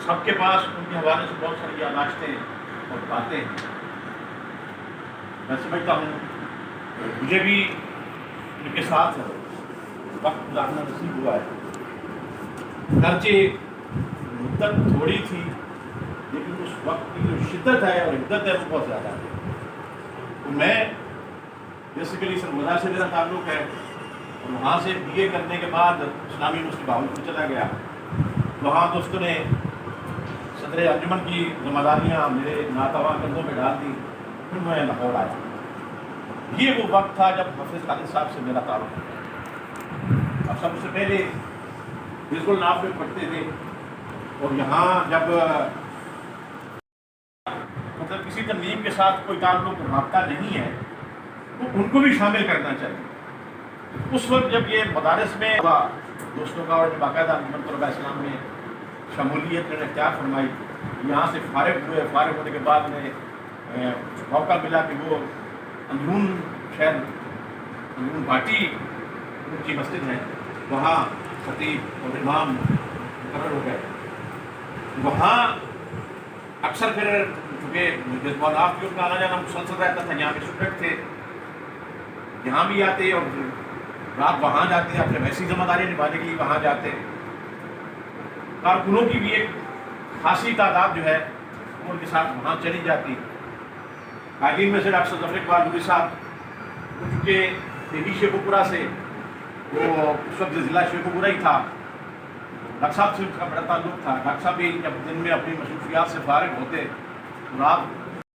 سب کے پاس ان کے حوالے سے بہت ساری یادداشتیں اور باتیں ہیں. میں سمجھتا ہوں مجھے بھی ان کے ساتھ وقت گزارنا نصیب ہوا ہے. گرچہ مدت تھوڑی تھی لیکن اس وقت کی جو شدت ہے اور حدت ہے وہ بہت زیادہ ہے. تو میں بیسیکلی سر مزار سے میرا تعلق ہے اور وہاں سے بی اے کرنے کے بعد اسلامی یونیورسٹی بہاولپور چلا گیا. وہاں دوستوں نے صدر انجمن کی ذمہ داریاں میرے ناتواں کندھوں میں ڈال دی. پھر میں لاہور آیا. یہ وہ وقت تھا جب حافظ خالد صاحب سے میرا تعلق ہوا. اب سب سے پہلے بالکل ناف میں پڑھتے تھے اور یہاں جب مطلب کسی تنظیم کے ساتھ کوئی تعلق رابطہ نہیں ہے تو ان کو بھی شامل کرنا چاہیے. اس وقت جب یہ مدارس میں دوستوں کا اور باقاعدہ انجمن طلباء اسلام میں شمولیت نے اختیار فرمائی. یہاں سے فارغ ہوئے. فارغ ہونے کے بعد میں موقع ملا کہ وہ اندرون شہر اندرون گھاٹی اونچی مسجد ہے وہاں خطیب اور امام مقرر ہو گئے. وہاں اکثر پھر چونکہ آپ کی ان کا آنا جانا مسلسل رہتا تھا. یہاں کے اسٹوڈنٹ تھے یہاں بھی آتے اور رات وہاں جاتے اپنے ویسی ذمہ داری نبھانے کے لیے وہاں جاتے. کارکنوں کی بھی ایک خاصی تعداد جو ہے ان کے ساتھ وہاں چلی جاتی. قائدین میں سے ڈاکٹر ظفر اقبال نوری صاحب چونکہ دیہی شیخوپورہ سے وہ اس وقت ضلع شیخوپورہ ہی تھا. ڈاکٹر صاحب سے اس کا بڑا تعلق تھا. ڈاکٹر صاحب بھی جب دن میں اپنی مصروفیات سے فارغ ہوتے رات